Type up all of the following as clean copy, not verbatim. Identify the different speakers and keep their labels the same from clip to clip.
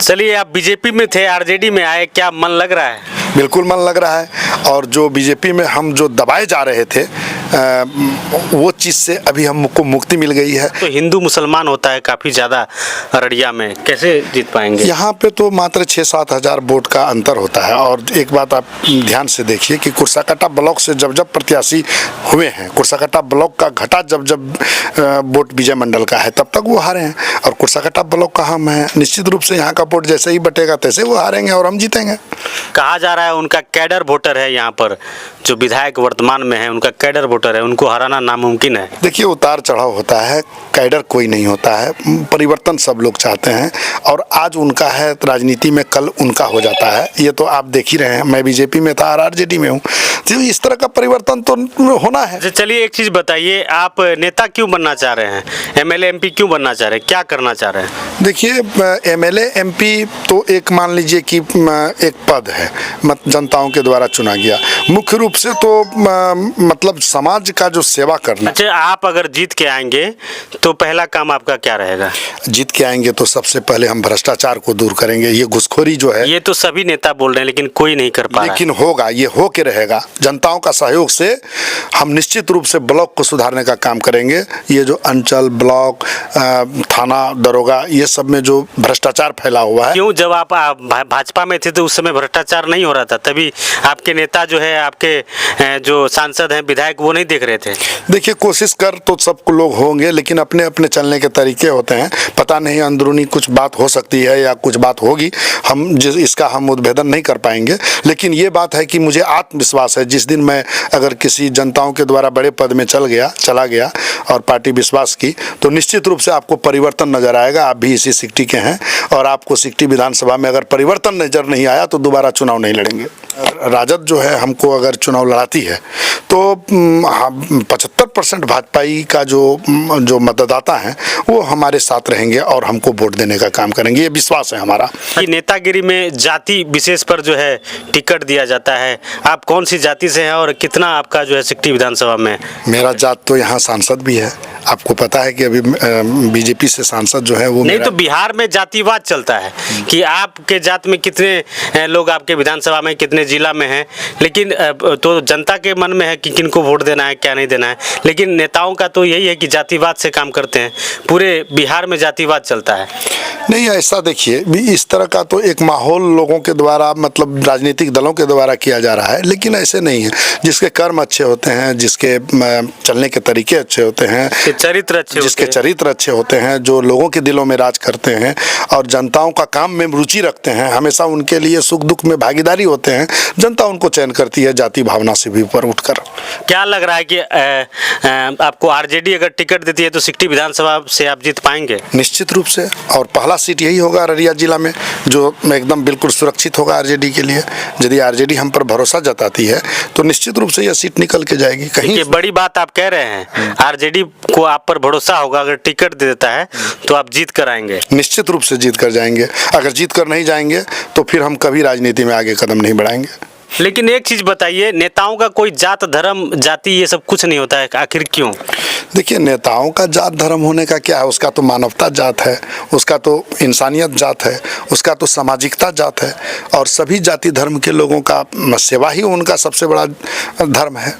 Speaker 1: चलिए, आप बीजेपी में थे, आरजेडी में आए, क्या मन लग रहा है?
Speaker 2: बिल्कुल मन लग रहा है। और जो बीजेपी में हम जो दबाए जा रहे थे वो चीज़ से अभी हमको मुक्ति मिल गई है।
Speaker 1: तो हिंदू मुसलमान होता है काफ़ी ज़्यादा अररिया में, कैसे जीत पाएंगे?
Speaker 2: यहाँ पे तो मात्र 6-7 हज़ार वोट का अंतर होता है। और एक बात आप ध्यान से देखिए कि कुर्साकट्टा ब्लॉक से जब जब प्रत्याशी हुए हैं, कुर्साकट्टा ब्लॉक का घटा जब जब वोट विजय मंडल का है तब तक वो हारे हैं। और कुर्साकट्टा ब्लॉक का हम है, निश्चित रूप से यहाँ का वोट जैसे ही बटेगा तैसे वो हारेंगे और हम जीतेंगे।
Speaker 1: कहा जा रहा है उनका कैडर वोटर है, यहाँ पर जो विधायक वर्तमान में है उनका कैडर वोटर है, उनको हराना नामुमकिन है।
Speaker 2: देखिए, उतार चढ़ाव होता है, कैडर कोई नहीं होता है, परिवर्तन सब लोग चाहते हैं। और आज उनका है राजनीति में, कल उनका हो जाता है। ये तो आप देख ही रहे हैं, मैं बीजेपी में था और आरजेडी में हूँ, तो इस तरह का परिवर्तन तो होना है।
Speaker 1: चलिए, एक चीज़ बताइए, आप नेता क्यों बनना चाह रहे हैं? एमएलए एमपी क्यों बनना चाह रहे हैं? क्या करना चाह रहे हैं?
Speaker 2: देखिए, एमएलए एमपी तो एक मान लीजिए कि एक पद है, जनताओं के द्वारा चुना गया। मुख्य रूप से तो मतलब समाज का जो सेवा करना।
Speaker 1: अच्छा, आप अगर जीत के आएंगे तो पहला काम आपका क्या रहेगा?
Speaker 2: जीत के आएंगे तो सबसे पहले हम भ्रष्टाचार को दूर करेंगे। ये घुसखोरी जो है,
Speaker 1: ये तो सभी नेता बोल रहे हैं लेकिन कोई नहीं कर पा रहा है।
Speaker 2: लेकिन होगा, ये हो के रहेगा। जनताओं का सहयोग से हम निश्चित रूप से ब्लॉक को सुधारने का काम करेंगे। ये जो अंचल, ब्लॉक, थाना, दरोगा, ये सब में जो भ्रष्टाचार फैला हुआ है।
Speaker 1: क्यों, जब आप भाजपा में थे तो उस समय भ्रष्टाचार नहीं हो रहा था, तभी आपके नेता जो है, आपके जो सांसद हैं, विधायक, वो नहीं देख रहे थे?
Speaker 2: देखिए, कोशिश कर तो सब लोग होंगे, लेकिन अपने अपने चलने के तरीके होते हैं। पता नहीं अंदरूनी कुछ बात हो सकती है या कुछ बात होगी, इसका हम उद्भेदन नहीं कर पाएंगे। लेकिन ये बात है कि मुझे आत्मविश्वास है, जिस दिन मैं अगर किसी जनताओं के द्वारा बड़े पद में चला गया और पार्टी विश्वास की, तो निश्चित रूप से आपको परिवर्तन नजर आएगा। आप भी इसी सिकटी के हैं और आपको सिकटी विधानसभा में अगर परिवर्तन नजर नहीं आया तो दोबारा चुनाव नहीं लड़ेंगे। राजद जो है हमको अगर चुनाव लड़ाती है तो 75% भाजपाई का जो मतदाता हैं वो हमारे साथ रहेंगे और हमको वोट देने का काम करेंगे, ये विश्वास है हमारा।
Speaker 1: कि नेतागिरी में जाति विशेष पर जो है टिकट दिया जाता है, आप कौन सी जाति से हैं और कितना आपका जो है सिकटी विधानसभा में?
Speaker 2: मेरा जात तो यहाँ सांसद भी है, आपको पता है कि अभी बीजेपी से सांसद जो है वो
Speaker 1: नहीं। तो बिहार में जातिवाद चलता है कि आपके जात में कितने लोग आपके विधानसभा में, कितने जिला में हैं, लेकिन तो जनता के मन में है कि किनको वोट देना है, क्या नहीं देना है। लेकिन नेताओं का तो यही है कि जातिवाद से काम करते हैं, पूरे बिहार में जातिवाद चलता है।
Speaker 2: नहीं, ऐसा देखिए, इस तरह का तो एक माहौल लोगों के द्वारा, मतलब राजनीतिक दलों के द्वारा किया जा रहा है, लेकिन ऐसे नहीं है। जिसके कर्म अच्छे होते हैं, जिसके चलने के तरीके अच्छे होते हैं, जिसके चरित्र अच्छे होते हैं, जो लोगों के दिलों में राज करते हैं और जनताओं का काम में रुचि रखते हैं, हमेशा उनके लिए सुख दुख में भागीदारी होते हैं, जनता उनको चयन करती है, जाति भावना से भी ऊपर उठकर।
Speaker 1: क्या लग रहा है कि आपको आरजेडी अगर टिकट देती है तो सिकटी विधानसभा से आप जीत पाएंगे?
Speaker 2: निश्चित रूप से, और पहला सीट यही होगा अररिया जिला में जो एकदम बिल्कुल सुरक्षित होगा आरजेडी के लिए। यदि आरजेडी हम पर भरोसा जताती है तो निश्चित रूप से यह सीट निकल के जाएगी। कहीं
Speaker 1: बड़ी बात आप कह रहे हैं, आरजेडी को आप पर भरोसा होगा, अगर टिकट दे देता है तो आप जीत कर आएंगे?
Speaker 2: निश्चित रूप से जीत कर जाएंगे। अगर जीत कर नहीं जाएंगे तो फिर हम कभी राजनीति में आगे कदम नहीं बढ़ाएंगे।
Speaker 1: लेकिन एक चीज बताइए, नेताओं का कोई जात, धर्म, जाति ये सब कुछ नहीं होता है, आखिर क्यों?
Speaker 2: देखिए, नेताओं का जात धर्म होने का क्या है, उसका तो मानवता जात है, उसका तो इंसानियत जात है, उसका तो सामाजिकता जात है। और सभी जाति धर्म के लोगों का सेवा ही उनका सबसे बड़ा धर्म है।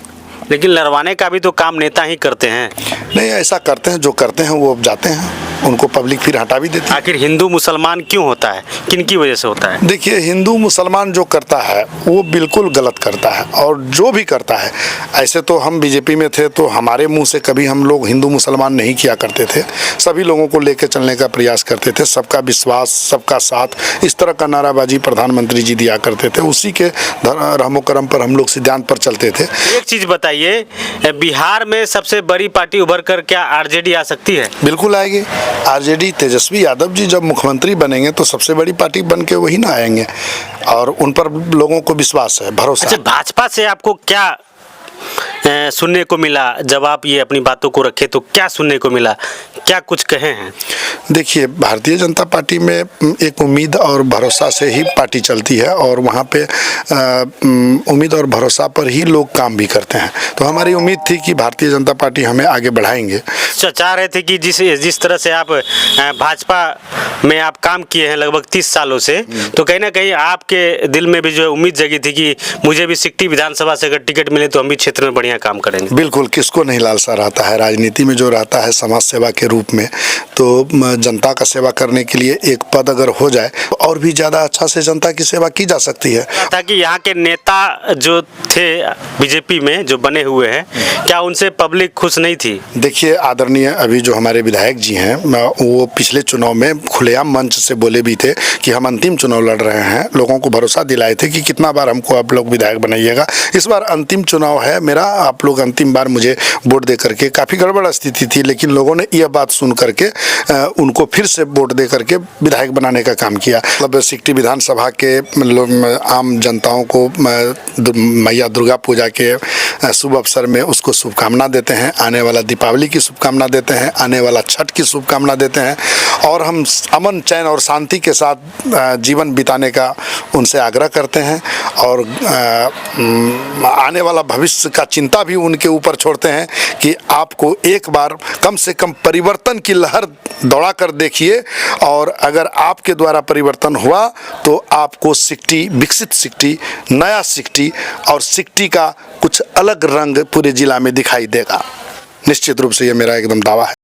Speaker 1: लेकिन लड़वाने का भी तो काम नेता ही करते हैं।
Speaker 2: नहीं, ऐसा करते हैं, जो करते हैं वो जाते हैं, उनको पब्लिक फिर हटा भी देती है।
Speaker 1: आखिर हिंदू मुसलमान क्यों होता है, किन की वजह से होता है?
Speaker 2: देखिए, हिंदू मुसलमान जो करता है वो बिल्कुल गलत करता है, और जो भी करता है, ऐसे तो हम बीजेपी में थे तो हमारे मुंह से कभी हम लोग हिंदू मुसलमान नहीं किया करते थे, सभी लोगों को लेकर चलने का प्रयास करते थे, सबका विश्वास, सबका साथ, इस तरह का नाराबाजी प्रधानमंत्री जी दिया करते थे, उसी के रहमो करम पर हम लोग सिद्धांत पर चलते थे।
Speaker 1: एक चीज बताइए, बिहार में सबसे बड़ी पार्टी उभर कर क्या आरजेडी आ सकती है?
Speaker 2: बिल्कुल आएगी आरजेडी। तेजस्वी यादव जी जब मुख्यमंत्री बनेंगे तो सबसे बड़ी पार्टी बन के वही ना आएंगे, और उन पर लोगों को विश्वास है, भरोसा।
Speaker 1: अच्छा, भाजपा से आपको क्या सुनने को मिला जब आप ये अपनी बातों को रखे, तो क्या सुनने को मिला, क्या कुछ कहे हैं?
Speaker 2: देखिए, भारतीय जनता पार्टी में एक उम्मीद और भरोसा से ही पार्टी चलती है और वहाँ पे उम्मीद और भरोसा पर ही लोग काम भी करते हैं। तो हमारी उम्मीद थी कि भारतीय जनता पार्टी हमें आगे बढ़ाएंगे।
Speaker 1: चाह रहे थे कि जिस तरह से आप भाजपा में आप काम किए हैं लगभग 30 सालों से, तो कहीं ना कहीं आपके दिल में भी जो है उम्मीद जगी थी कि मुझे भी सिकटी विधानसभा से अगर टिकट मिले तो हम भी क्षेत्र में बढ़िया काम करेंगे।
Speaker 2: बिल्कुल, किसको नहीं लालसा रहता है राजनीति में जो रहता है समाज सेवा के रूप में। तो जनता का सेवा करने के लिए एक पद अगर हो जाए और भी ज़्यादा अच्छा से जनता की सेवा की जा सकती है।
Speaker 1: ताकि यहाँ के नेता जो थे बीजेपी में जो बने हुए हैं, क्या उनसे पब्लिक खुश नहीं थी?
Speaker 2: देखिए, आदरणीय अभी जो हमारे विधायक जी हैं वो पिछले चुनाव में खुलेआम मंच से बोले भी थे कि हम अंतिम चुनाव लड़ रहे हैं। लोगों को भरोसा दिलाए थे कि कितना बार हमको आप लोग विधायक बनाइएगा, इस बार अंतिम चुनाव है मेरा, आप लोग अंतिम बार मुझे वोट दे करके। काफ़ी गड़बड़ स्थिति थी, लेकिन लोगों ने यह बात सुन करके उनको फिर से वोट दे करके विधायक बनाने का काम किया। मतलब सिकटी विधानसभा के आम जनताओं को मैया दुर्गा पूजा के शुभ अवसर में उसको शुभकामना देते हैं, आने वाला दीपावली की शुभकामना देते हैं, आने वाला छठ की शुभकामना देते हैं और हम अमन चैन और शांति के साथ जीवन बिताने का उनसे आग्रह करते हैं और आने वाला भविष्य का चिंता भी उनके ऊपर छोड़ते हैं कि आपको एक बार कम से कम परिवर्तन की लहर दौड़ा कर देखिए और अगर आपके द्वारा परिवर्तन हुआ तो आपको सिकटी, विकसित सिकटी, नया सिकटी और सिकटी का कुछ अलग रंग पूरे जिला में दिखाई देगा। निश्चित रूप से ये मेरा एकदम दावा है।